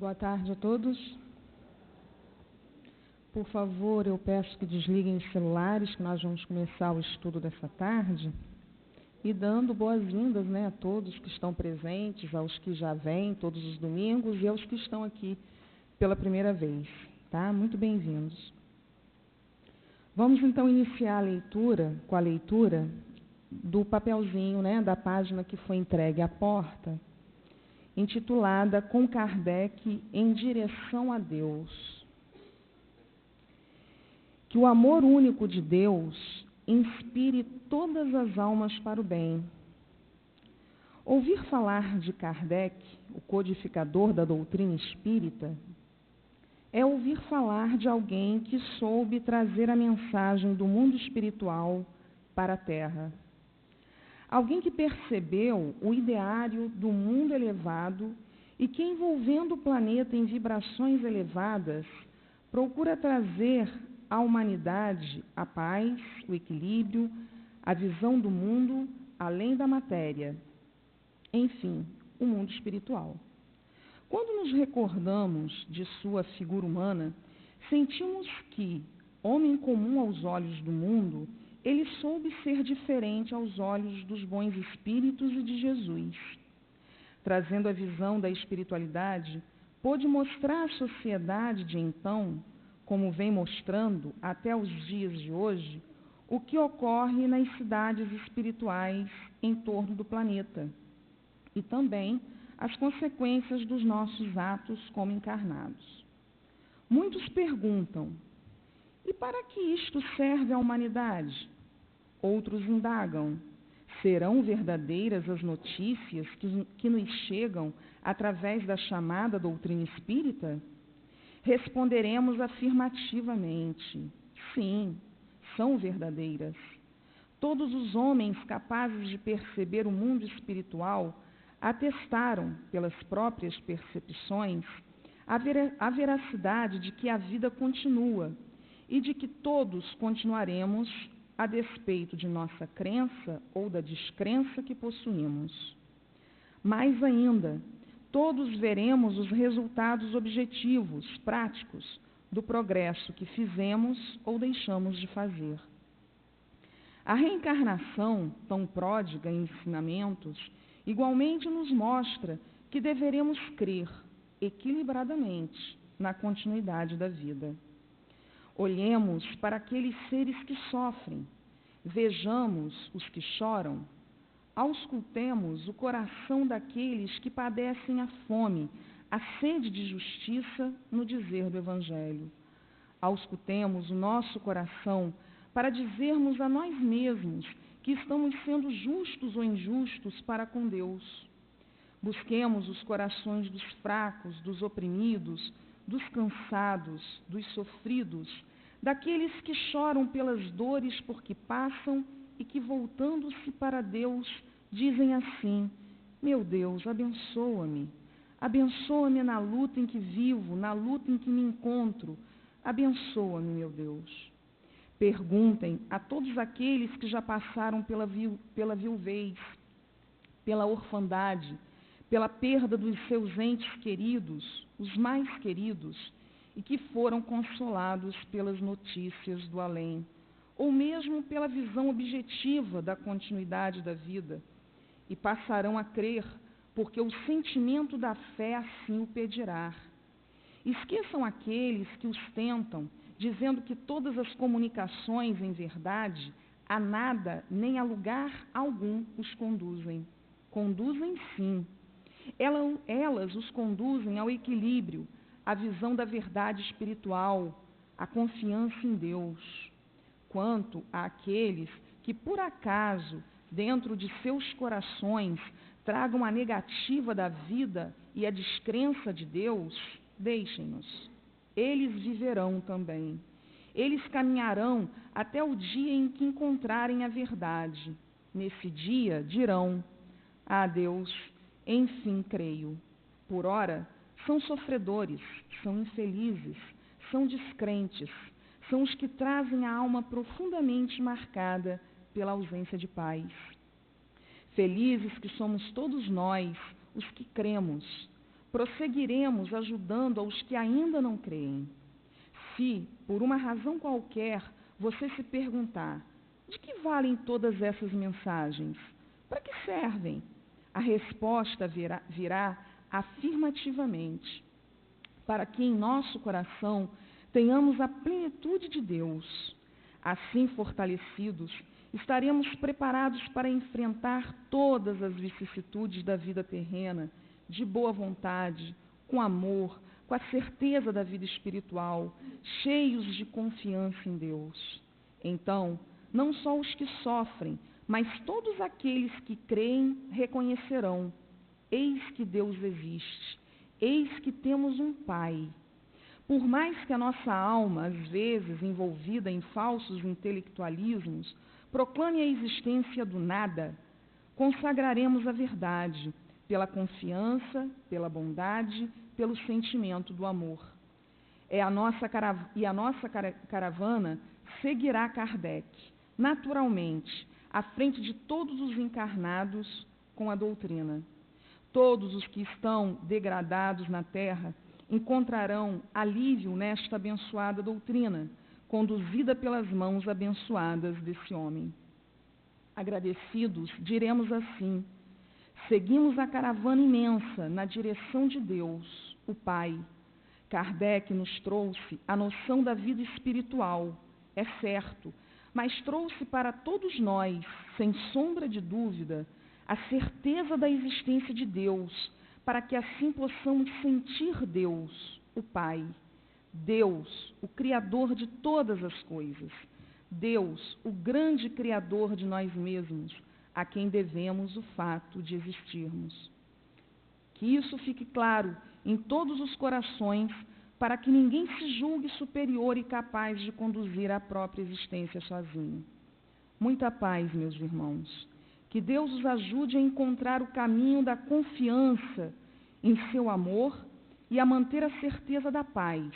Boa tarde a todos. Por favor, eu peço que desliguem os celulares, que nós vamos começar o estudo dessa tarde. E dando boas-vindas, a todos que estão presentes, aos que já vêm todos os domingos e aos que estão aqui pela primeira vez. Tá? Muito bem-vindos. Vamos então iniciar com a leitura do papelzinho, da página que foi entregue à porta, intitulada Com Kardec em Direção a Deus. Que o amor único de Deus inspire todas as almas para o bem. Ouvir falar de Kardec, o codificador da doutrina espírita, é ouvir falar de alguém que soube trazer a mensagem do mundo espiritual para a Terra. Alguém que percebeu o ideário do mundo elevado e que, envolvendo o planeta em vibrações elevadas, procura trazer à humanidade a paz, o equilíbrio, a visão do mundo além da matéria. Enfim, o mundo espiritual. Quando nos recordamos de sua figura humana, sentimos que, homem comum aos olhos do mundo, ele soube ser diferente aos olhos dos bons espíritos e de Jesus. Trazendo a visão da espiritualidade, pôde mostrar à sociedade de então, como vem mostrando até os dias de hoje, o que ocorre nas cidades espirituais em torno do planeta e também as consequências dos nossos atos como encarnados. Muitos perguntam: e para que isto serve à humanidade? Outros indagam: serão verdadeiras as notícias que nos chegam através da chamada doutrina espírita? Responderemos afirmativamente: sim, são verdadeiras. Todos os homens capazes de perceber o mundo espiritual atestaram, pelas próprias percepções, a veracidade de que a vida continua e de que todos continuaremos a despeito de nossa crença ou da descrença que possuímos. Mais ainda, todos veremos os resultados objetivos, práticos, do progresso que fizemos ou deixamos de fazer. A reencarnação, tão pródiga em ensinamentos, igualmente nos mostra que deveremos crer equilibradamente na continuidade da vida. Olhemos para aqueles seres que sofrem, vejamos os que choram, auscultemos o coração daqueles que padecem a fome, a sede de justiça no dizer do Evangelho. Auscultemos o nosso coração para dizermos a nós mesmos que estamos sendo justos ou injustos para com Deus. Busquemos os corações dos fracos, dos oprimidos, dos cansados, dos sofridos, daqueles que choram pelas dores por que passam e que, voltando-se para Deus, dizem assim: meu Deus, abençoa-me. Abençoa-me na luta em que vivo, na luta em que me encontro. Abençoa-me, meu Deus. Perguntem a todos aqueles que já passaram pela viuvez, pela orfandade, pela perda dos seus entes queridos, os mais queridos, e que foram consolados pelas notícias do além, ou mesmo pela visão objetiva da continuidade da vida, e passarão a crer, porque o sentimento da fé assim o pedirá. Esqueçam aqueles que os tentam, dizendo que todas as comunicações, em verdade, a nada nem a lugar algum os conduzem. Conduzem, sim. Elas os conduzem ao equilíbrio, à visão da verdade espiritual, à confiança em Deus. Quanto àqueles que, por acaso, dentro de seus corações, tragam a negativa da vida e a descrença de Deus, deixem-nos. Eles viverão também. Eles caminharão até o dia em que encontrarem a verdade. Nesse dia dirão: ah, Deus, enfim creio. Por ora, são sofredores, são infelizes, são descrentes, são os que trazem a alma profundamente marcada pela ausência de paz. Felizes que somos todos nós, os que cremos, prosseguiremos ajudando aos que ainda não creem. Se, por uma razão qualquer, você se perguntar: de que valem todas essas mensagens? Para que servem? A resposta virá afirmativamente, para que em nosso coração tenhamos a plenitude de Deus. Assim, fortalecidos, estaremos preparados para enfrentar todas as vicissitudes da vida terrena, de boa vontade, com amor, com a certeza da vida espiritual, cheios de confiança em Deus. Então, não só os que sofrem, mas todos aqueles que creem reconhecerão: eis que Deus existe, eis que temos um Pai. Por mais que a nossa alma, às vezes envolvida em falsos intelectualismos, proclame a existência do nada, consagraremos a verdade pela confiança, pela bondade, pelo sentimento do amor. A nossa caravana seguirá Kardec, naturalmente, à frente de todos os encarnados com a doutrina. Todos os que estão degradados na Terra encontrarão alívio nesta abençoada doutrina, conduzida pelas mãos abençoadas desse homem. Agradecidos, diremos assim: seguimos a caravana imensa na direção de Deus, o Pai. Kardec nos trouxe a noção da vida espiritual, é certo, mas trouxe para todos nós, sem sombra de dúvida, a certeza da existência de Deus, para que assim possamos sentir Deus, o Pai. Deus, o Criador de todas as coisas. Deus, o grande Criador de nós mesmos, a quem devemos o fato de existirmos. Que isso fique claro em todos os corações, para que ninguém se julgue superior e capaz de conduzir a própria existência sozinho. Muita paz, meus irmãos. Que Deus os ajude a encontrar o caminho da confiança em seu amor e a manter a certeza da paz,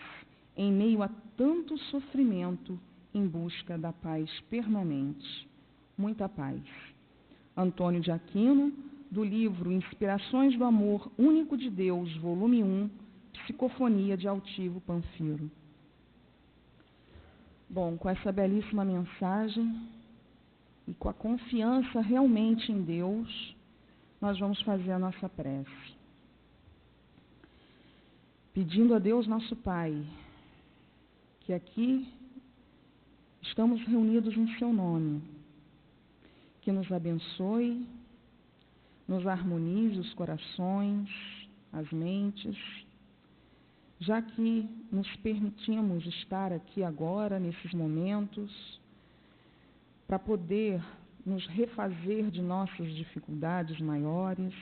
em meio a tanto sofrimento, em busca da paz permanente. Muita paz. Antônio de Aquino, do livro Inspirações do Amor Único de Deus, volume 1, Psicofonia de Altivo Panfiro. Bom, com essa belíssima mensagem e com a confiança realmente em Deus, nós vamos fazer a nossa prece. Pedindo a Deus, nosso Pai, que aqui estamos reunidos em seu nome, que nos abençoe, nos harmonize os corações, as mentes, já que nos permitimos estar aqui agora, nesses momentos, para poder nos refazer de nossas dificuldades maiores,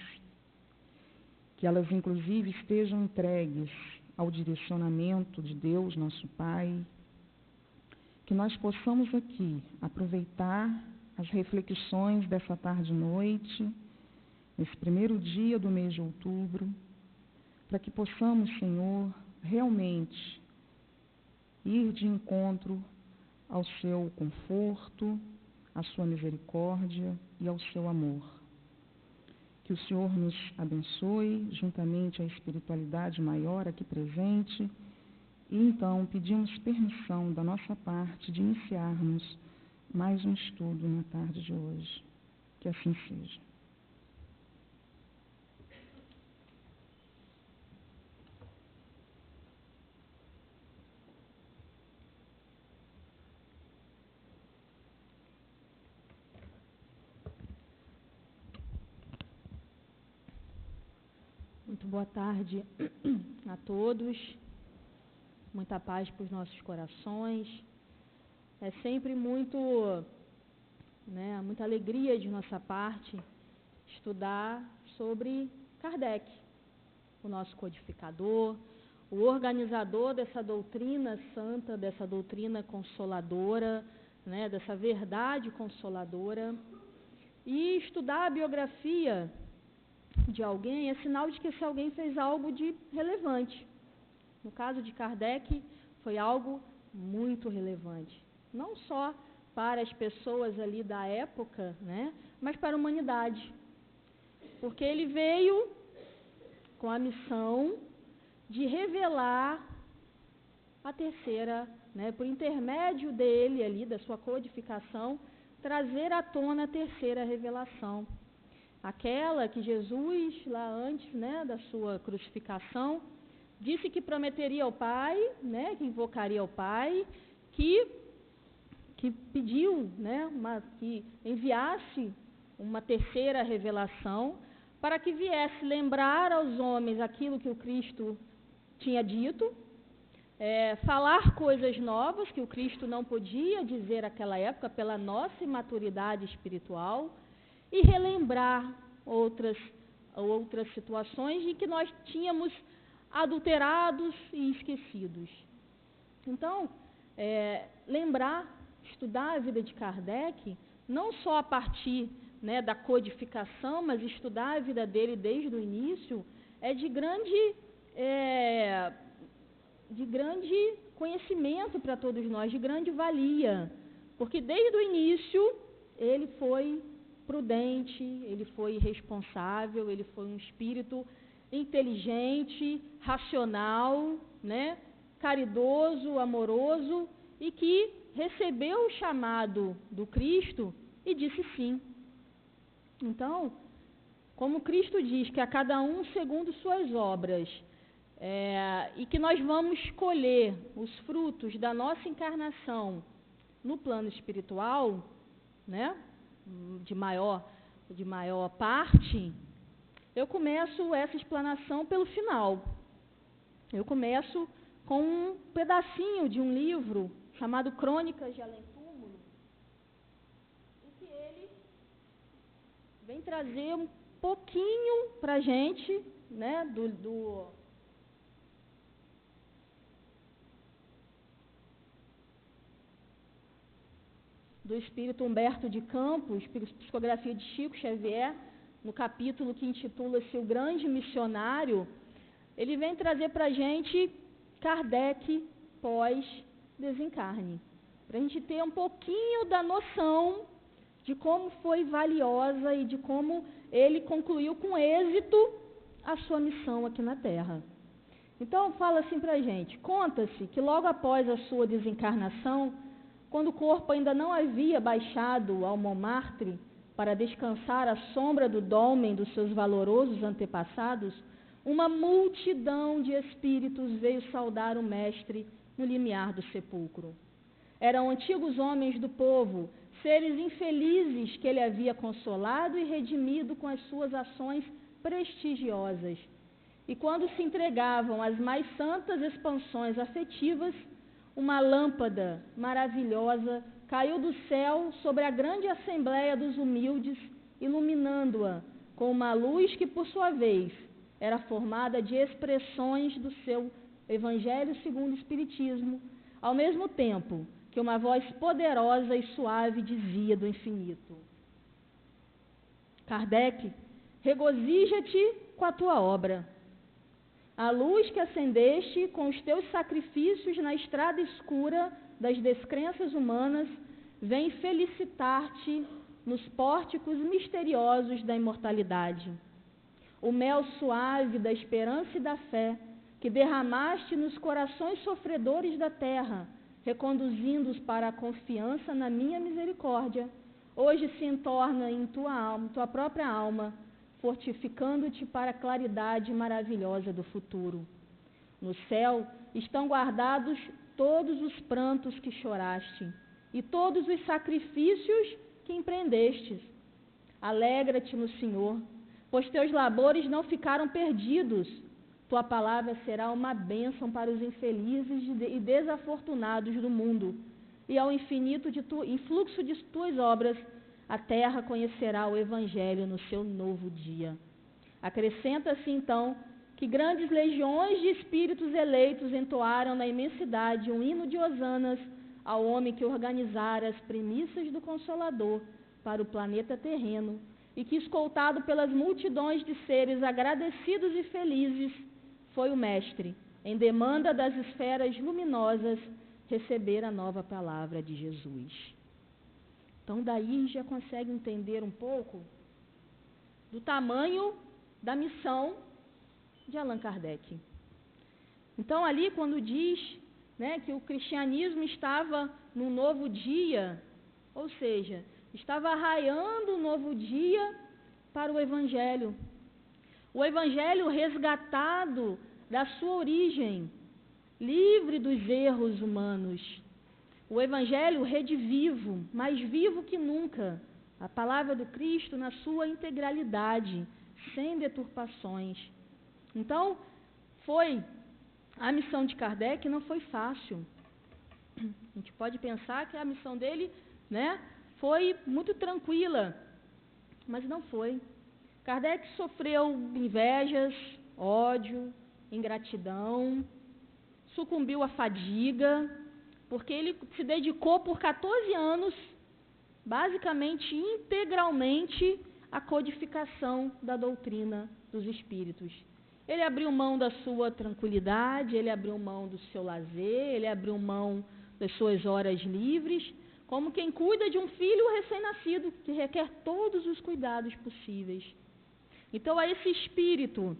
que elas inclusive estejam entregues ao direcionamento de Deus, nosso Pai, que nós possamos aqui aproveitar as reflexões dessa tarde e noite, nesse primeiro dia do mês de outubro, para que possamos, Senhor, realmente ir de encontro ao seu conforto, à sua misericórdia e ao seu amor. Que o Senhor nos abençoe, juntamente à espiritualidade maior aqui presente, e então pedimos permissão da nossa parte de iniciarmos mais um estudo na tarde de hoje. Que assim seja. Muito boa tarde a todos, muita paz para os nossos corações. É sempre muita alegria de nossa parte estudar sobre Kardec, o nosso codificador, o organizador dessa doutrina santa, dessa doutrina consoladora, dessa verdade consoladora. E estudar a biografia de alguém é sinal de que esse alguém fez algo de relevante. No caso de Kardec, foi algo muito relevante. Não só para as pessoas ali da época, mas para a humanidade. Porque ele veio com a missão de revelar a terceira, por intermédio dele ali, da sua codificação, trazer à tona a terceira revelação. Aquela que Jesus, lá antes, da sua crucificação, disse que prometeria ao Pai, que invocaria ao Pai, que pediu, que enviasse uma terceira revelação para que viesse lembrar aos homens aquilo que o Cristo tinha dito, falar coisas novas que o Cristo não podia dizer naquela época pela nossa imaturidade espiritual e relembrar outras situações em que nós tínhamos adulterados e esquecidos. Então, estudar a vida de Kardec, não só a partir da codificação, mas estudar a vida dele desde o início, é de grande conhecimento para todos nós, de grande valia, porque desde o início ele foi prudente, ele foi responsável, ele foi um espírito inteligente, racional, caridoso, amoroso, e que recebeu o chamado do Cristo e disse sim. Então, como Cristo diz que a cada um segundo suas obras, e que nós vamos colher os frutos da nossa encarnação no plano espiritual, de maior parte, eu começo essa explanação pelo final. Eu começo com um pedacinho de um livro chamado Crônicas de Além Túmulo, em que ele vem trazer um pouquinho para a gente, do espírito Humberto de Campos, psicografia de Chico Xavier, no capítulo que intitula-se O Grande Missionário. Ele vem trazer para a gente Kardec pós-desencarne, para a gente ter um pouquinho da noção de como foi valiosa e de como ele concluiu com êxito a sua missão aqui na Terra. Então, fala assim para a gente: conta-se que logo após a sua desencarnação, quando o corpo ainda não havia baixado ao Montmartre para descansar à sombra do dólmen dos seus valorosos antepassados, uma multidão de espíritos veio saudar o mestre no limiar do sepulcro. Eram antigos homens do povo, seres infelizes que ele havia consolado e redimido com as suas ações prestigiosas. E quando se entregavam às mais santas expansões afetivas, uma lâmpada maravilhosa caiu do céu sobre a grande assembleia dos humildes, iluminando-a com uma luz que, por sua vez, era formada de expressões do seu Evangelho segundo o Espiritismo, ao mesmo tempo que uma voz poderosa e suave dizia do infinito: Kardec, regozija-te com a tua obra. A luz que acendeste com os teus sacrifícios na estrada escura das descrenças humanas vem felicitar-te nos pórticos misteriosos da imortalidade. O mel suave da esperança e da fé que derramaste nos corações sofredores da terra, reconduzindo-os para a confiança na minha misericórdia, hoje se entorna em tua alma, tua própria alma, fortificando-te para a claridade maravilhosa do futuro. No céu estão guardados todos os prantos que choraste e todos os sacrifícios que empreendestes. Alegra-te no Senhor, pois teus labores não ficaram perdidos. Tua palavra será uma bênção para os infelizes e desafortunados do mundo, e ao infinito influxo de tuas obras, a terra conhecerá o Evangelho no seu novo dia. Acrescenta-se, então, que grandes legiões de espíritos eleitos entoaram na imensidade um hino de hosanas ao homem que organizara as premissas do Consolador para o planeta terreno e que, escoltado pelas multidões de seres agradecidos e felizes, foi o Mestre, em demanda das esferas luminosas, receber a nova palavra de Jesus. Então, daí já consegue entender um pouco do tamanho da missão de Allan Kardec. Então, ali, quando diz, né, que o cristianismo estava num novo dia, ou seja, estava raiando um novo dia para o Evangelho. O Evangelho resgatado da sua origem, livre dos erros humanos. O Evangelho redivivo, mais vivo que nunca. A palavra do Cristo na sua integralidade, sem deturpações. Então, a missão de Kardec não foi fácil. A gente pode pensar que a missão dele, né, foi muito tranquila, mas não foi. Kardec sofreu invejas, ódio, ingratidão, sucumbiu à fadiga, porque ele se dedicou por 14 anos, basicamente, integralmente, à codificação da doutrina dos espíritos. Ele abriu mão da sua tranquilidade, ele abriu mão do seu lazer, ele abriu mão das suas horas livres, como quem cuida de um filho recém-nascido, que requer todos os cuidados possíveis. Então, é esse espírito,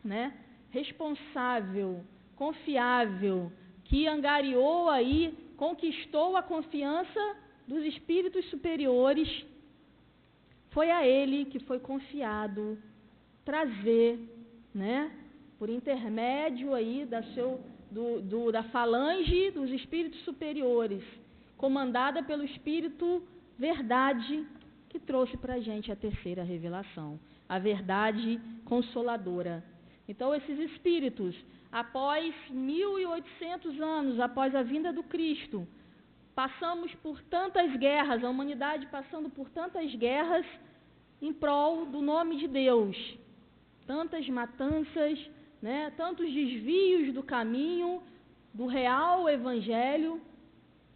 né, responsável, confiável, que angariou aí, conquistou a confiança dos espíritos superiores, foi a ele que foi confiado trazer, né, por intermédio aí da falange dos espíritos superiores, comandada pelo Espírito Verdade, que trouxe para a gente a terceira revelação, a verdade consoladora. Então, esses espíritos, após 1.800 anos, após a vinda do Cristo, passamos por tantas guerras, a humanidade passando por tantas guerras em prol do nome de Deus, tantas matanças, né, tantos desvios do caminho, do real Evangelho.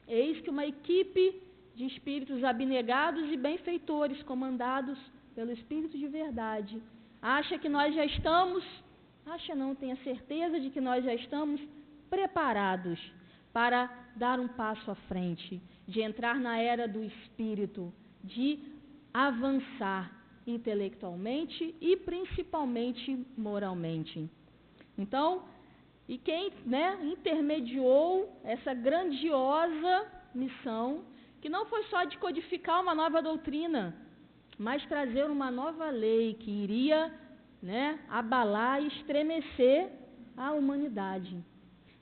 Eis que uma equipe de espíritos abnegados e benfeitores, comandados pelo Espírito de Verdade, acha que nós já estamos, tenha certeza de que nós já estamos preparados para dar um passo à frente, de entrar na era do Espírito, de avançar intelectualmente e principalmente moralmente. Então, e quem, né, intermediou essa grandiosa missão, que não foi só de codificar uma nova doutrina, mas trazer uma nova lei que iria, né, abalar e estremecer a humanidade.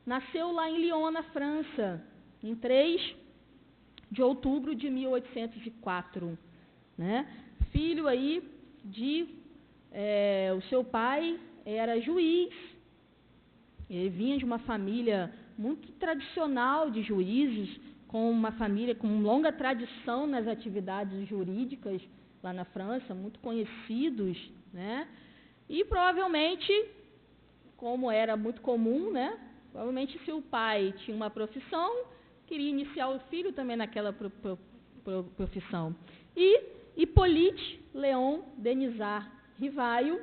Nasceu lá em Lyon, na França, em 3 de outubro de 1804, né? Filho aí o seu pai era juiz, ele vinha de uma família muito tradicional de juízes, com uma família com longa tradição nas atividades jurídicas lá na França, muito conhecidos, né? E provavelmente, como era muito comum, né? Provavelmente, se o pai tinha uma profissão, queria iniciar o filho também naquela profissão. E Hippolyte Léon Denisard Rivaio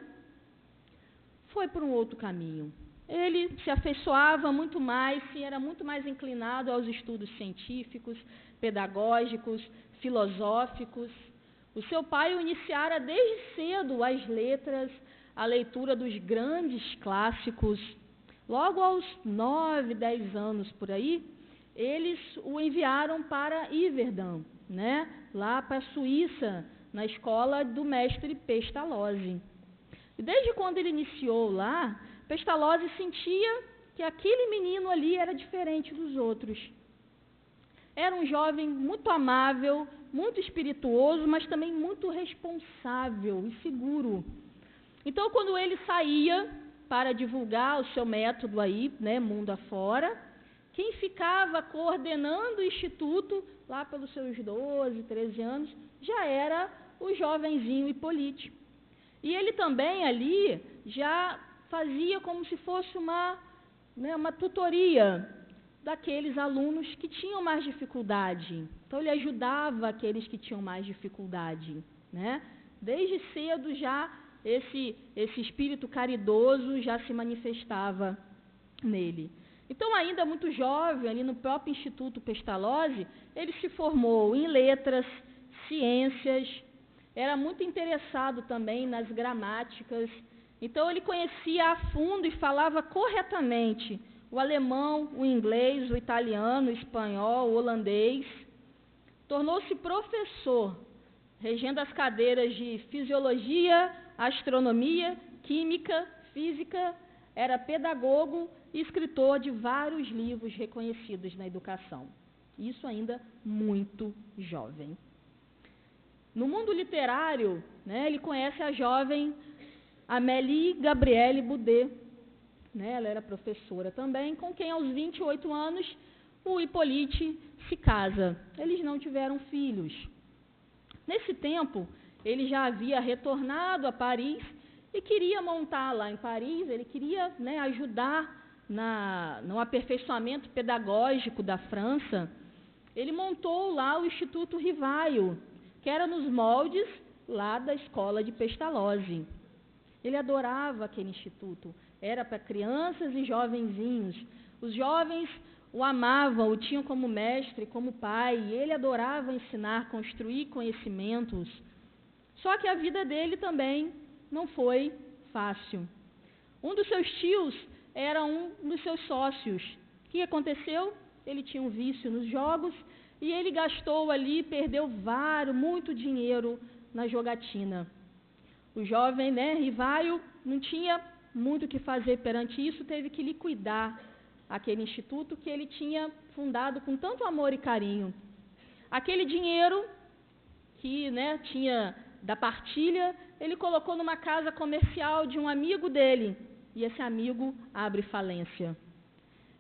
foi por um outro caminho. Ele se afeiçoava muito mais, era muito mais inclinado aos estudos científicos, pedagógicos, filosóficos. O seu pai o iniciara desde cedo às letras, a leitura dos grandes clássicos. Logo aos 9, 10 anos por aí, eles o enviaram para Yverdon, né? Lá para a Suíça, na escola do mestre Pestalozzi. E desde quando ele iniciou lá, Pestalozzi sentia que aquele menino ali era diferente dos outros. Era um jovem muito amável, muito espirituoso, mas também muito responsável e seguro. Então, quando ele saía para divulgar o seu método aí, né, mundo afora, quem ficava coordenando o instituto, lá pelos seus 12, 13 anos, já era o jovenzinho Hippolyte. E ele também ali já fazia como se fosse uma tutoria daqueles alunos que tinham mais dificuldade. Então, ele ajudava aqueles que tinham mais dificuldade, né? Desde cedo já esse espírito caridoso já se manifestava nele. Então, ainda muito jovem, ali no próprio Instituto Pestalozzi, ele se formou em letras, ciências, era muito interessado também nas gramáticas, Então, ele conhecia a fundo e falava corretamente o alemão, o inglês, o italiano, o espanhol, o holandês. Tornou-se professor, regendo as cadeiras de fisiologia, astronomia, química, física. Era pedagogo e escritor de vários livros reconhecidos na educação. Isso ainda muito jovem. No mundo literário, ele conhece a jovem Amélie Gabrielle Boudet, ela era professora também, com quem aos 28 anos o Hippolyte se casa. Eles não tiveram filhos. Nesse tempo, ele já havia retornado a Paris e queria montar lá em Paris, ele queria ajudar no aperfeiçoamento pedagógico da França. Ele montou lá o Instituto Rivaio, que era nos moldes lá da escola de Pestalozzi. Ele adorava aquele instituto, era para crianças e jovenzinhos. Os jovens o amavam, o tinham como mestre, como pai, e ele adorava ensinar, construir conhecimentos. Só que a vida dele também não foi fácil. Um dos seus tios era um dos seus sócios. O que aconteceu? Ele tinha um vício nos jogos e ele gastou ali, perdeu muito dinheiro na jogatina. O jovem, Rivaio, não tinha muito o que fazer perante isso, teve que liquidar aquele instituto que ele tinha fundado com tanto amor e carinho. Aquele dinheiro que tinha da partilha, ele colocou numa casa comercial de um amigo dele, e esse amigo abre falência.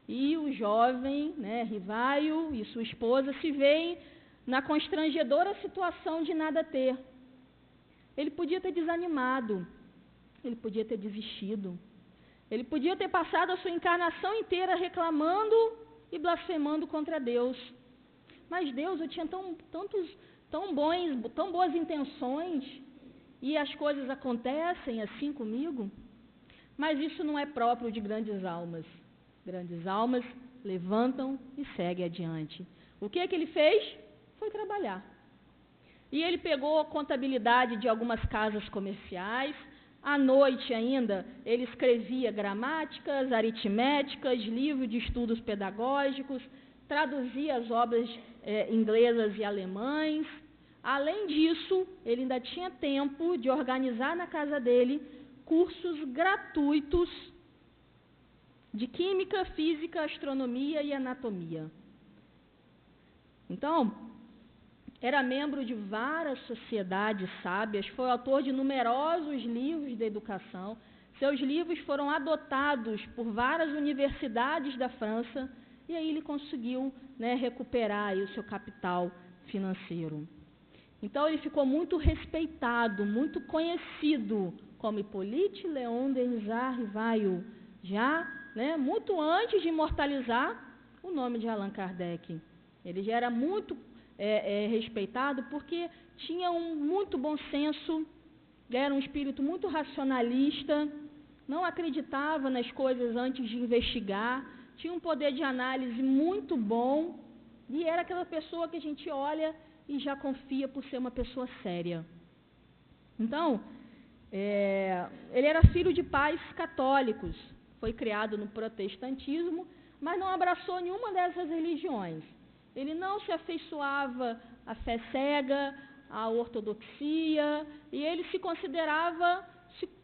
E o jovem, Rivaio e sua esposa se veem na constrangedora situação de nada ter. Ele podia ter desanimado, ele podia ter desistido, ele podia ter passado a sua encarnação inteira reclamando e blasfemando contra Deus. Mas Deus, eu tinha tão boas intenções e as coisas acontecem assim comigo. Mas isso não é próprio de grandes almas. Grandes almas levantam e seguem adiante. O que ele fez? Foi trabalhar. E ele pegou a contabilidade de algumas casas comerciais. À noite ainda, ele escrevia gramáticas, aritméticas, livros de estudos pedagógicos, traduzia as obras inglesas e alemães. Além disso, ele ainda tinha tempo de organizar na casa dele cursos gratuitos de química, física, astronomia e anatomia. Então, era membro de várias sociedades sábias, foi autor de numerosos livros de educação. Seus livros foram adotados por várias universidades da França e aí ele conseguiu recuperar aí o seu capital financeiro. Então, ele ficou muito respeitado, muito conhecido como Hippolyte Léon Denis Rivaio, já muito antes de imortalizar o nome de Allan Kardec. Ele já era muito respeitado porque tinha um muito bom senso, era um espírito muito racionalista, não acreditava nas coisas antes de investigar, tinha um poder de análise muito bom e era aquela pessoa que a gente olha e já confia por ser uma pessoa séria. Então, ele era filho de pais católicos, foi criado no protestantismo, mas não abraçou nenhuma dessas religiões. Ele não se afeiçoava à fé cega, à ortodoxia, e ele se considerava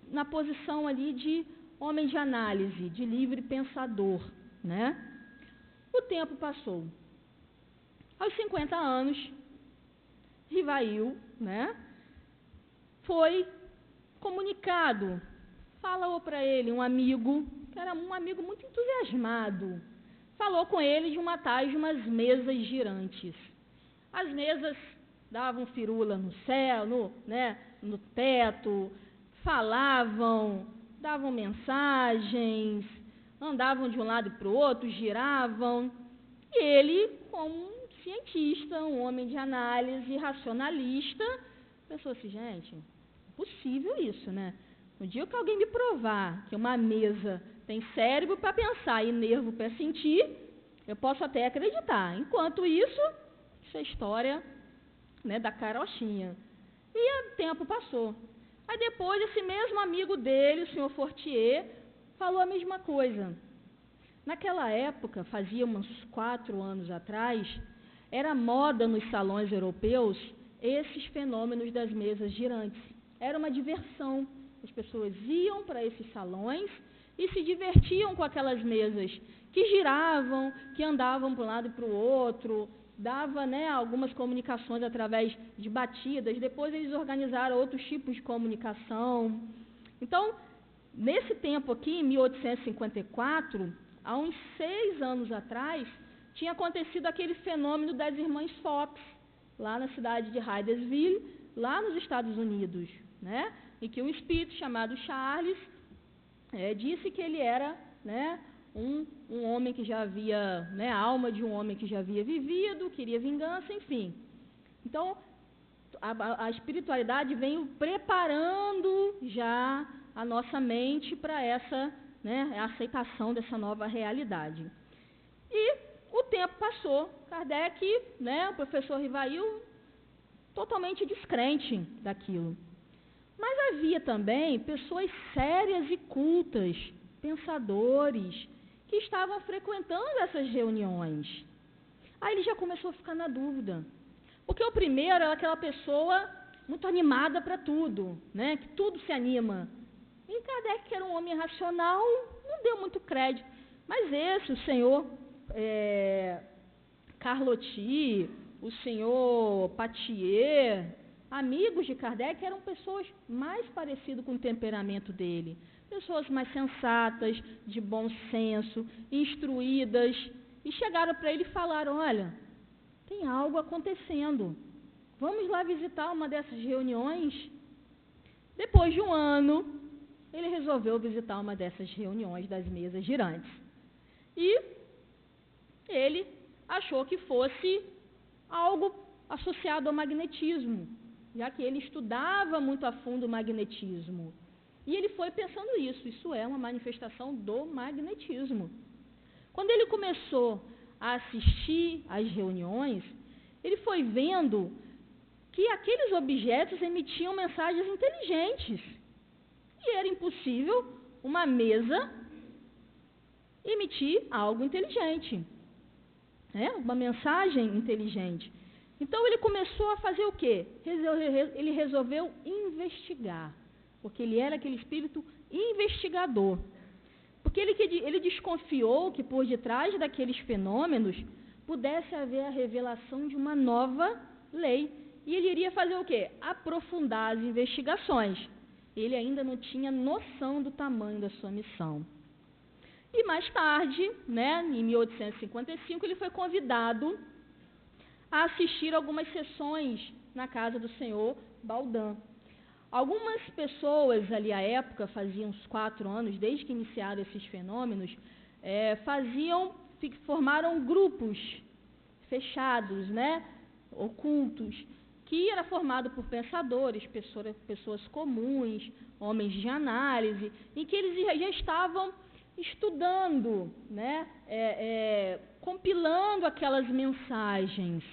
na posição ali de homem de análise, de livre pensador, O tempo passou. Aos 50 anos, Rivaio, foi comunicado, falou para ele um amigo, que era um amigo muito entusiasmado, falou com ele de umas mesas girantes. As mesas davam firula no céu, no teto, falavam, davam mensagens, andavam de um lado para o outro, giravam. E ele, como um cientista, um homem de análise, racionalista, pensou assim, gente, é possível isso, No dia que alguém me provar que uma mesa tem cérebro para pensar e nervo para sentir, eu posso até acreditar. Enquanto isso é história da carochinha. E o tempo passou. Aí depois esse mesmo amigo dele, o senhor Fortier, falou a mesma coisa. Naquela época, fazia uns 4 anos atrás, era moda nos salões europeus esses fenômenos das mesas girantes. Era uma diversão. As pessoas iam para esses salões e se divertiam com aquelas mesas que giravam, que andavam para um lado e para o outro, dava, né, algumas comunicações através de batidas. Depois eles organizaram outros tipos de comunicação. Então, nesse tempo aqui, em 1854, há uns 6 anos atrás, tinha acontecido aquele fenômeno das irmãs Fox, lá na cidade de Hydesville, lá nos Estados Unidos, né, em que um espírito chamado Charles disse que ele era, né, um homem que já havia, né, a alma de um homem que já havia vivido, queria vingança, enfim. Então, a espiritualidade veio preparando já a nossa mente para essa, né, a aceitação dessa nova realidade. E o tempo passou, Kardec, né, o professor Rivail, totalmente descrente daquilo. Mas havia também pessoas sérias e cultas, pensadores, que estavam frequentando essas reuniões. Aí ele já começou a ficar na dúvida. Porque o primeiro era aquela pessoa muito animada para tudo, né, que tudo se anima. E Kardec, que era um homem racional, não deu muito crédito. Mas esse, o senhor Carlotti, o senhor Patier, amigos de Kardec, eram pessoas mais parecidas com o temperamento dele. Pessoas mais sensatas, de bom senso, instruídas. E chegaram para ele e falaram: olha, tem algo acontecendo. Vamos lá visitar uma dessas reuniões? Depois de um ano, ele resolveu visitar uma dessas reuniões das mesas girantes. E ele achou que fosse algo associado ao magnetismo, já que ele estudava muito a fundo o magnetismo. E ele foi pensando isso é uma manifestação do magnetismo. Quando ele começou a assistir às reuniões, ele foi vendo que aqueles objetos emitiam mensagens inteligentes. E era impossível uma mesa emitir algo inteligente, né? Uma mensagem inteligente. Então ele começou a fazer o quê? Ele resolveu investigar, porque ele era aquele espírito investigador. Porque ele desconfiou que por detrás daqueles fenômenos pudesse haver a revelação de uma nova lei. E ele iria fazer o quê? Aprofundar as investigações. Ele ainda não tinha noção do tamanho da sua missão. E mais tarde, né, em 1855, ele foi convidado a assistir algumas sessões na casa do senhor Baudin. Algumas pessoas ali à época, faziam uns 4 anos, desde que iniciaram esses fenômenos, formaram grupos fechados, né, ocultos, que era formado por pensadores, pessoas comuns, homens de análise, em que eles já estavam estudando, né, compilando aquelas mensagens.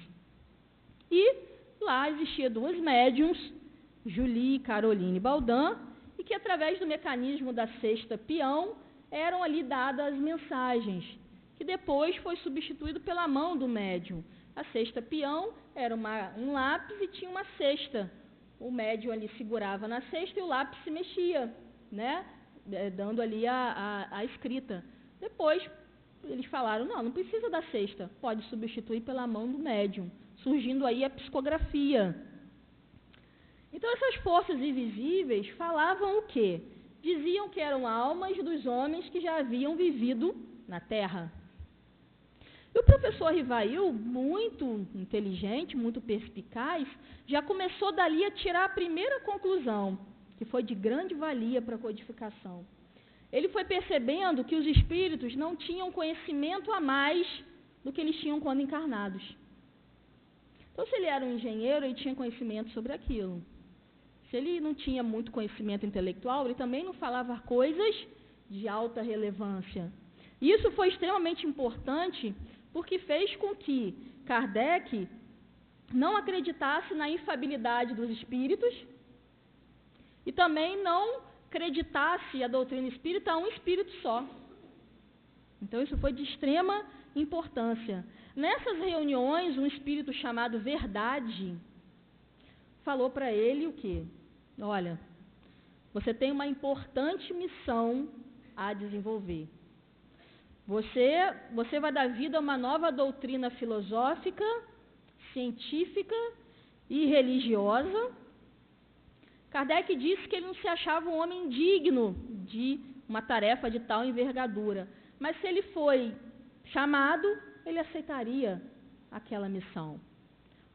E lá existiam 2 médiuns, Julie e Caroline Baudin, e que através do mecanismo da sexta peão eram ali dadas as mensagens, que depois foi substituído pela mão do médium. A sexta peão era um lápis e tinha uma cesta. O médium ali segurava na cesta e o lápis se mexia, né, dando ali a escrita. Depois eles falaram: não precisa da cesta, pode substituir pela mão do médium, surgindo aí a psicografia. Então essas forças invisíveis falavam o quê? Diziam que eram almas dos homens que já haviam vivido na Terra. E o professor Rivail, muito inteligente, muito perspicaz, já começou dali a tirar a primeira conclusão, que foi de grande valia para a codificação. Ele foi percebendo que os espíritos não tinham conhecimento a mais do que eles tinham quando encarnados. Então, se ele era um engenheiro, ele tinha conhecimento sobre aquilo. Se ele não tinha muito conhecimento intelectual, ele também não falava coisas de alta relevância. E isso foi extremamente importante, porque fez com que Kardec não acreditasse na infalibilidade dos espíritos e também não acreditasse a doutrina espírita a um espírito só. Então, isso foi de extrema importância. Nessas reuniões, um espírito chamado Verdade falou para ele o quê? Olha, você tem uma importante missão a desenvolver. Você vai dar vida a uma nova doutrina filosófica, científica e religiosa. Kardec disse que ele não se achava um homem digno de uma tarefa de tal envergadura, mas se ele foi chamado, ele aceitaria aquela missão.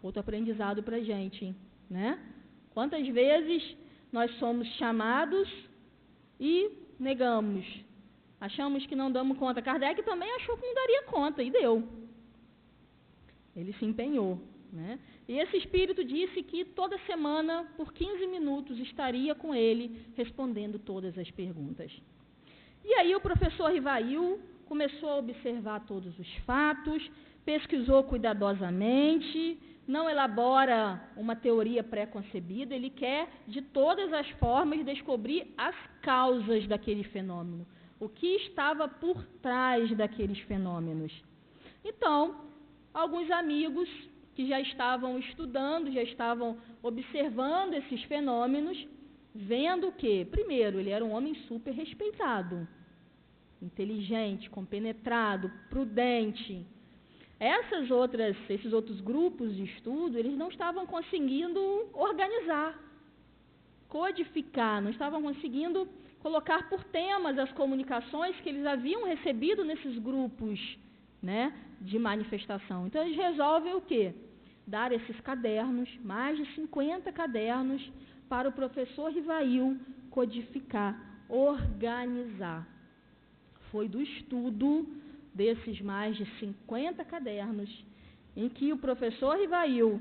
Outro aprendizado para a gente, né? Quantas vezes nós somos chamados e negamos, achamos que não damos conta. Kardec também achou que não daria conta e deu. Ele se empenhou, né? E esse espírito disse que toda semana, por 15 minutos, estaria com ele, respondendo todas as perguntas. E aí o professor Rivail começou a observar todos os fatos, pesquisou cuidadosamente, não elabora uma teoria pré-concebida, ele quer, de todas as formas, descobrir as causas daquele fenômeno, o que estava por trás daqueles fenômenos. Então, alguns amigos que já estavam estudando, já estavam observando esses fenômenos, vendo que, primeiro, ele era um homem super respeitado, inteligente, compenetrado, prudente. Esses outros grupos de estudo, eles não estavam conseguindo organizar, codificar, não estavam conseguindo colocar por temas as comunicações que eles haviam recebido nesses grupos, né, de manifestação. Então, eles resolvem o quê? Dar esses cadernos, mais de 50 cadernos, para o professor Rivail codificar, organizar. Foi do estudo desses mais de 50 cadernos em que o professor Rivail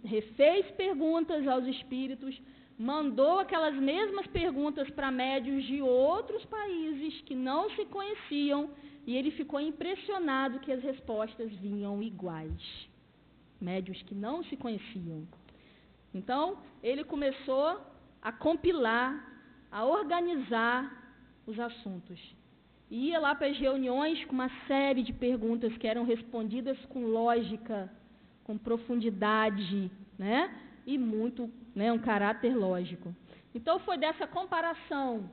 refez perguntas aos espíritos, mandou aquelas mesmas perguntas para médiuns de outros países que não se conheciam, e ele ficou impressionado que as respostas vinham iguais. Médiuns que não se conheciam. Então, ele começou a compilar, a organizar os assuntos. Ia lá para as reuniões com uma série de perguntas que eram respondidas com lógica, com profundidade, né? E muito, né, um caráter lógico. Então, foi dessa comparação,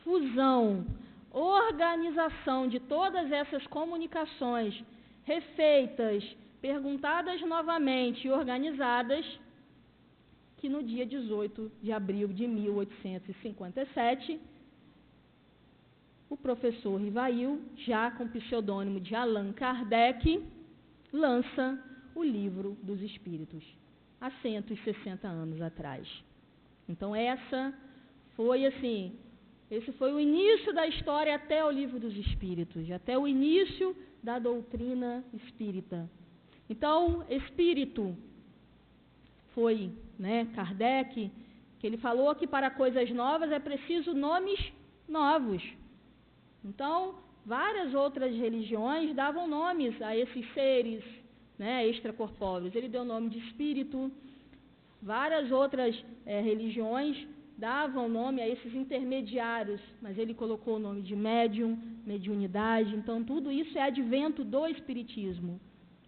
fusão, organização de todas essas comunicações refeitas, perguntadas novamente e organizadas, que no dia 18 de abril de 1857, o professor Rivail, já com o pseudônimo de Allan Kardec, lança o Livro dos Espíritos, há 160 anos atrás. Então, esse foi o início da história até o Livro dos Espíritos, até o início da doutrina espírita. Então, espírito foi, né, Kardec, que ele falou que para coisas novas é preciso nomes novos. Então, várias outras religiões davam nomes a esses seres, né, extracorpóreos. Ele deu o nome de espírito. Várias outras religiões davam nome a esses intermediários, mas ele colocou o nome de médium, mediunidade. Então, tudo isso é advento do espiritismo.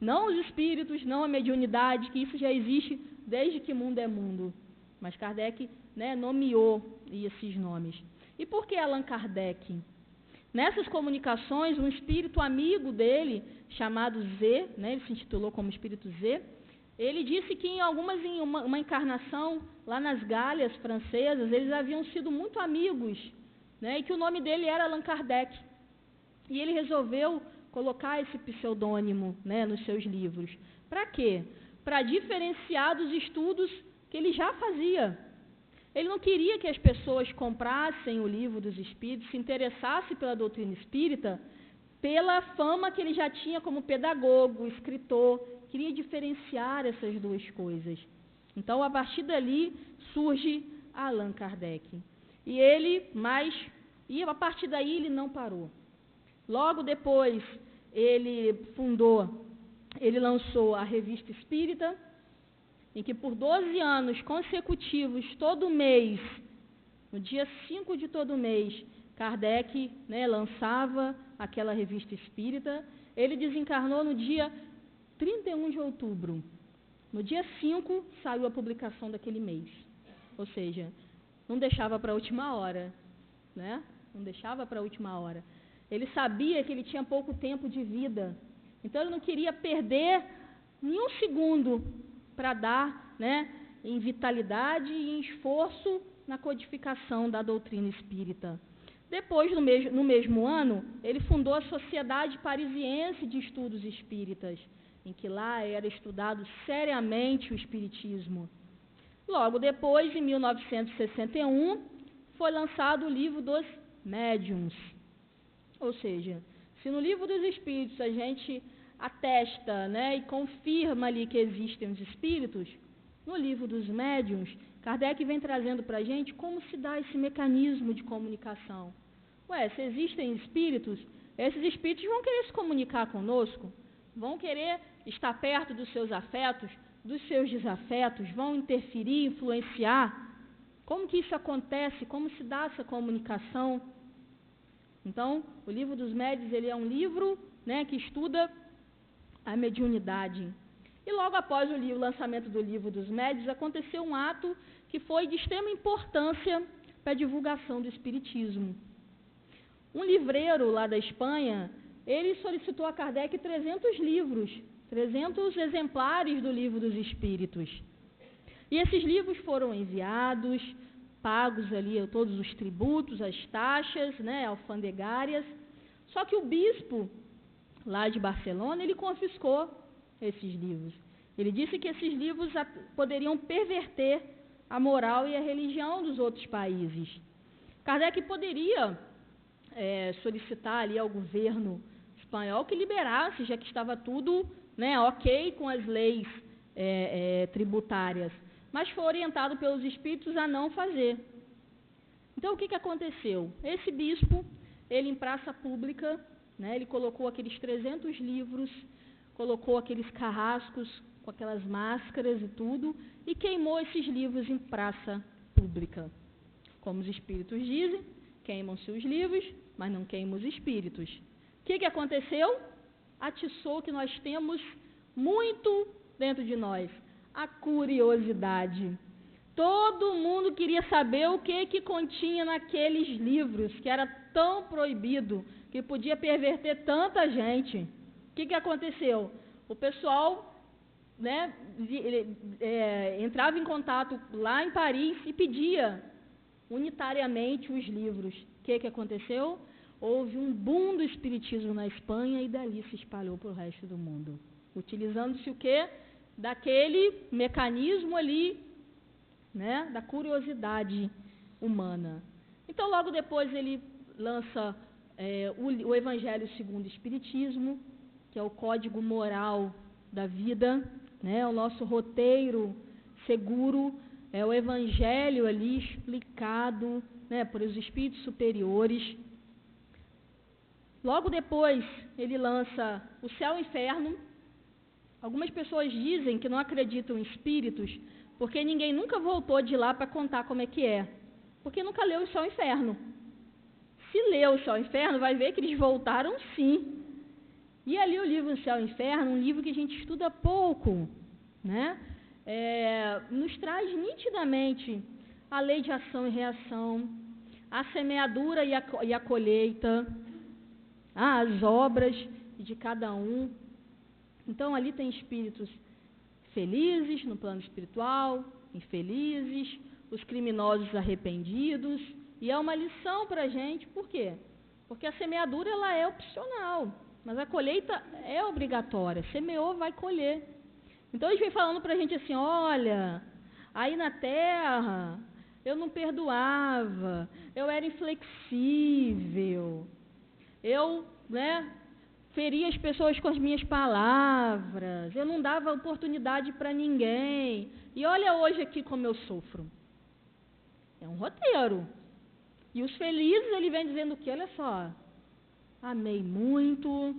Não os espíritos, não a mediunidade, que isso já existe desde que mundo é mundo. Mas Kardec, né, nomeou esses nomes. E por que Allan Kardec? Nessas comunicações, um espírito amigo dele, chamado Z, né, ele se intitulou como espírito Z, ele disse que em uma encarnação lá nas Galhas francesas, eles haviam sido muito amigos, né, e que o nome dele era Allan Kardec. E ele resolveu colocar esse pseudônimo, né, nos seus livros. Para quê? Para diferenciar dos estudos que ele já fazia. Ele não queria que as pessoas comprassem o Livro dos Espíritos, se interessassem pela doutrina espírita, pela fama que ele já tinha como pedagogo, escritor. Queria diferenciar essas duas coisas. Então, a partir dali, surge Allan Kardec. E a partir daí ele não parou. Logo depois, ele lançou a Revista Espírita, em que por 12 anos consecutivos, todo mês, no dia 5 de todo mês, Kardec, né, lançava aquela revista espírita. Ele desencarnou no dia 31 de outubro. No dia 5 saiu a publicação daquele mês. Ou seja, não deixava para a última hora, né? Não deixava para a última hora. Ele sabia que ele tinha pouco tempo de vida, então ele não queria perder nenhum segundo para dar, né, em vitalidade e em esforço na codificação da doutrina espírita. Depois, no mesmo ano, ele fundou a Sociedade Parisiense de Estudos Espíritas, em que lá era estudado seriamente o espiritismo. Logo depois, em 1961, foi lançado o Livro dos Médiuns. Ou seja, se no Livro dos Espíritos a gente atesta, né, e confirma ali que existem os espíritos, no Livro dos Médiuns, Kardec vem trazendo para a gente como se dá esse mecanismo de comunicação. Se existem espíritos, esses espíritos vão querer se comunicar conosco, vão querer estar perto dos seus afetos, dos seus desafetos, vão interferir, influenciar. Como que isso acontece? Como se dá essa comunicação? Então, o Livro dos Médiuns, ele é um livro, né, que estuda a mediunidade. E logo após o lançamento do Livro dos Médiuns, aconteceu um ato que foi de extrema importância para a divulgação do espiritismo. Um livreiro lá da Espanha, ele solicitou a Kardec 300 livros, 300 exemplares do Livro dos Espíritos. E esses livros foram enviados, pagos ali todos os tributos, as taxas, né, alfandegárias. Só que o bispo lá de Barcelona, ele confiscou esses livros. Ele disse que esses livros poderiam perverter a moral e a religião dos outros países. Kardec poderia solicitar ali ao governo espanhol que liberasse, já que estava tudo, né, ok com as leis tributárias, mas foi orientado pelos espíritos a não fazer. Então, o que aconteceu? Esse bispo, ele em praça pública, né, ele colocou aqueles 300 livros, colocou aqueles carrascos com aquelas máscaras e tudo, e queimou esses livros em praça pública. Como os espíritos dizem, queimam-se os livros, mas não queimam os espíritos. O que aconteceu? Atiçou o que nós temos muito dentro de nós, a curiosidade. Todo mundo queria saber o que continha naqueles livros, que era tão proibido, que podia perverter tanta gente. O que aconteceu? O pessoal, né, entrava em contato lá em Paris e pedia unitariamente os livros. O que aconteceu? Houve um boom do espiritismo na Espanha e dali se espalhou para o resto do mundo. Utilizando-se o quê? Daquele mecanismo ali, né, da curiosidade humana. Então, logo depois ele lança o Evangelho segundo o Espiritismo, que é o código moral da vida, né, o nosso roteiro seguro, é o Evangelho ali explicado, né, por os espíritos superiores. Logo depois ele lança o Céu e o Inferno. Algumas pessoas dizem que não acreditam em espíritos porque ninguém nunca voltou de lá para contar como é que é, porque nunca leu o Céu e o Inferno. Se leu o Céu e o Inferno, vai ver que eles voltaram sim. E ali o livro O Céu e o Inferno, um livro que a gente estuda pouco, né? Nos traz nitidamente a lei de ação e reação, a semeadura e a colheita, as obras de cada um. Então, ali tem espíritos felizes no plano espiritual, infelizes, os criminosos arrependidos. E é uma lição para a gente, por quê? Porque a semeadura ela é opcional, mas a colheita é obrigatória. Semeou, vai colher. Então, eles vêm falando para a gente assim, olha, aí na Terra eu não perdoava, eu era inflexível, eu, né, feria as pessoas com as minhas palavras, eu não dava oportunidade para ninguém. E olha hoje aqui como eu sofro. É um roteiro. E os felizes, ele vem dizendo que, olha só, amei muito,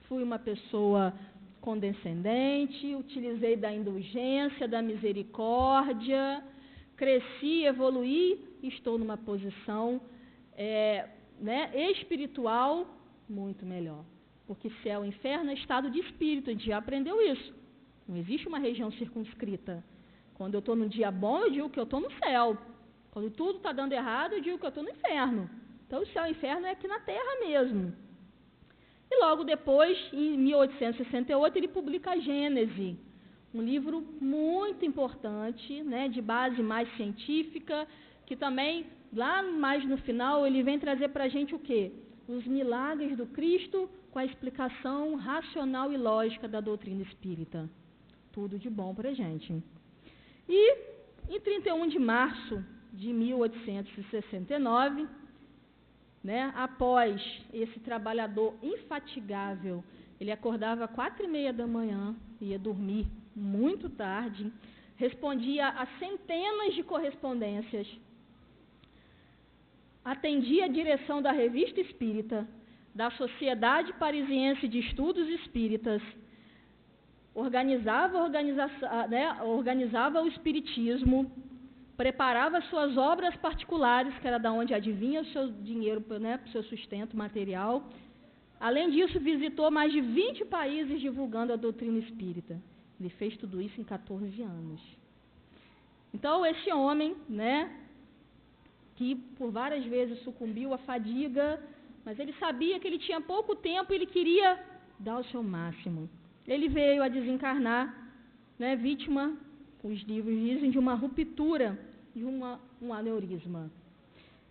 fui uma pessoa condescendente, utilizei da indulgência, da misericórdia, cresci, evoluí e estou numa posição espiritual muito melhor. Porque céu e inferno é estado de espírito, a gente já aprendeu isso. Não existe uma região circunscrita. Quando eu estou no dia bom, eu digo que eu estou no céu. Quando tudo está dando errado, eu digo que eu estou no inferno. Então, o céu e o inferno é aqui na Terra mesmo. E logo depois, em 1868, ele publica a Gênese, um livro muito importante, né, de base mais científica, que também, lá mais no final, ele vem trazer para a gente o quê? Os milagres do Cristo com a explicação racional e lógica da doutrina espírita. Tudo de bom para a gente. E, em 31 de março de 1869, após esse trabalhador infatigável, ele acordava às 4h30 da manhã, ia dormir muito tarde, respondia a centenas de correspondências, atendia a direção da Revista Espírita, da Sociedade Parisiense de Estudos Espíritas, organizava o espiritismo, preparava suas obras particulares, que era da onde adivinha o seu dinheiro, para o seu sustento material. Além disso, visitou mais de 20 países divulgando a doutrina espírita. Ele fez tudo isso em 14 anos. Então, esse homem, que por várias vezes sucumbiu à fadiga, mas ele sabia que ele tinha pouco tempo e ele queria dar o seu máximo. Ele veio a desencarnar, vítima, os livros dizem, de uma ruptura, de um aneurisma.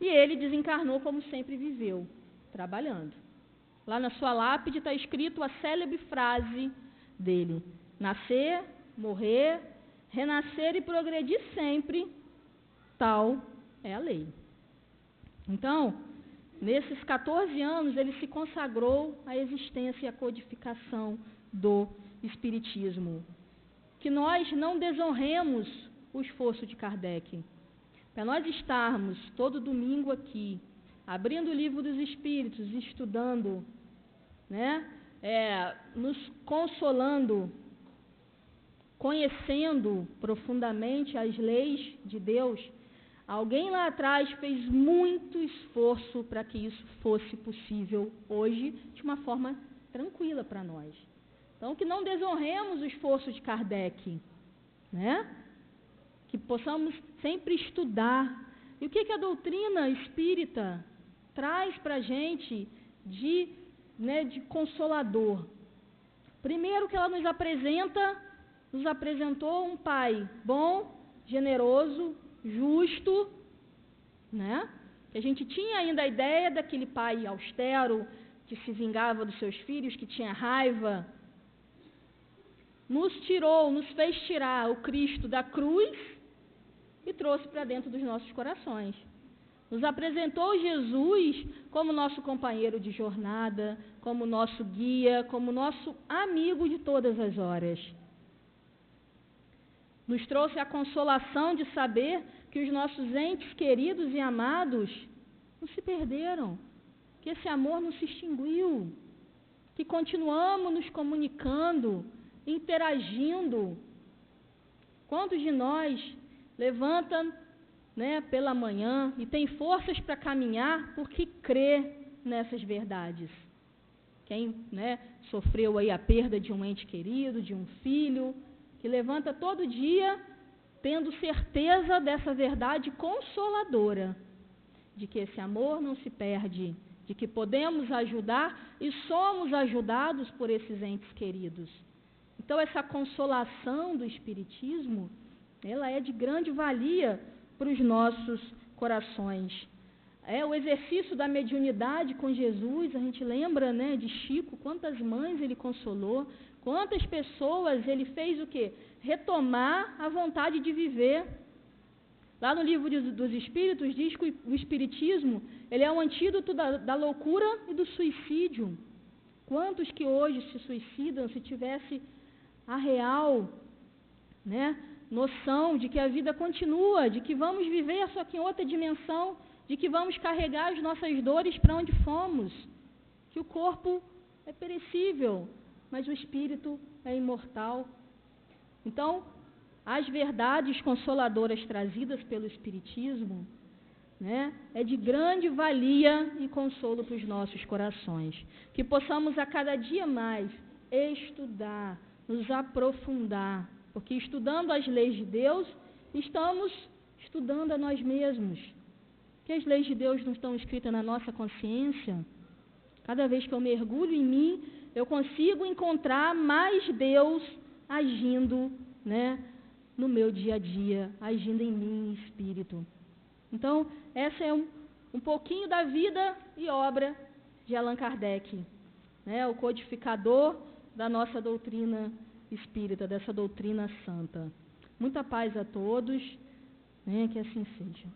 E ele desencarnou como sempre viveu, trabalhando. Lá na sua lápide está escrito a célebre frase dele: nascer, morrer, renascer e progredir sempre, tal é a lei. Então, nesses 14 anos, ele se consagrou à existência e à codificação do Espiritismo. Que nós não desonremos o esforço de Kardec. Para nós estarmos todo domingo aqui, abrindo o livro dos Espíritos, estudando, nos consolando, conhecendo profundamente as leis de Deus, alguém lá atrás fez muito esforço para que isso fosse possível hoje, de uma forma tranquila para nós. Então, que não desonremos o esforço de Kardec, que possamos sempre estudar. E o que a doutrina espírita traz para a gente de consolador? Primeiro, que ela nos apresentou um pai bom, generoso, justo, que a gente tinha ainda a ideia daquele pai austero, que se vingava dos seus filhos, que tinha raiva. Nos fez tirar o Cristo da cruz e trouxe para dentro dos nossos corações. Nos apresentou Jesus como nosso companheiro de jornada, como nosso guia, como nosso amigo de todas as horas. Nos trouxe a consolação de saber que os nossos entes queridos e amados não se perderam, que esse amor não se extinguiu, que continuamos nos comunicando, interagindo. Quantos de nós levantam pela manhã e tem forças para caminhar porque crê nessas verdades? Quem sofreu aí a perda de um ente querido, de um filho, que levanta todo dia tendo certeza dessa verdade consoladora, de que esse amor não se perde, de que podemos ajudar e somos ajudados por esses entes queridos. Então, essa consolação do Espiritismo, ela é de grande valia para os nossos corações. O exercício da mediunidade com Jesus, a gente lembra de Chico, quantas mães ele consolou, quantas pessoas ele fez o quê? Retomar a vontade de viver. Lá no livro dos Espíritos diz que o Espiritismo ele é um antídoto da loucura e do suicídio. Quantos que hoje se suicidam se tivesse a real noção de que a vida continua, de que vamos viver só que em outra dimensão, de que vamos carregar as nossas dores para onde fomos, que o corpo é perecível, mas o espírito é imortal. Então, as verdades consoladoras trazidas pelo Espiritismo, né, é de grande valia e consolo para os nossos corações. Que possamos a cada dia mais estudar, nos aprofundar, porque estudando as leis de Deus, estamos estudando a nós mesmos. Que as leis de Deus não estão escritas na nossa consciência. Cada vez que eu mergulho em mim, eu consigo encontrar mais Deus agindo, né, no meu dia a dia, agindo em mim, espírito. Então, essa é um pouquinho da vida e obra de Allan Kardec, né, o codificador da nossa doutrina espírita, dessa doutrina santa. Muita paz a todos, né, que assim seja.